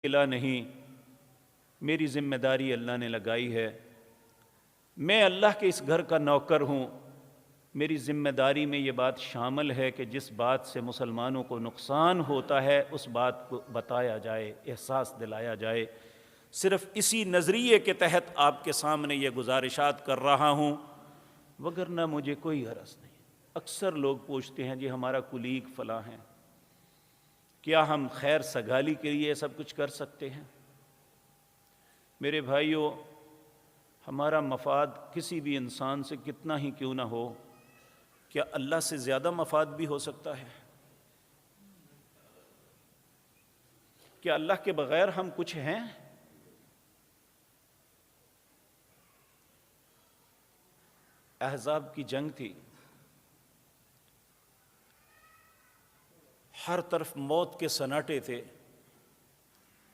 ملا نہیں، میری ذمہ داری اللہ نے لگائی ہے، میں اللہ کے اس گھر کا نوکر ہوں، میری ذمہ داری میں یہ بات شامل ہے کہ جس بات سے مسلمانوں کو نقصان ہوتا ہے اس بات کو بتایا جائے، احساس دلایا جائے۔ صرف اسی نظریے کے تحت آپ کے سامنے یہ گزارشات کر رہا ہوں، وگرنہ مجھے کوئی غرض نہیں۔ اکثر لوگ پوچھتے ہیں جی ہمارا کلیگ فلاں ہیں، کیا ہم خیر سگالی کے لیے سب کچھ کر سکتے ہیں؟ میرے بھائیوں، ہمارا مفاد کسی بھی انسان سے کتنا ہی کیوں نہ ہو، کیا اللہ سے زیادہ مفاد بھی ہو سکتا ہے؟ کیا اللہ کے بغیر ہم کچھ ہیں؟ احزاب کی جنگ تھی، ہر طرف موت کے سناٹے تھے،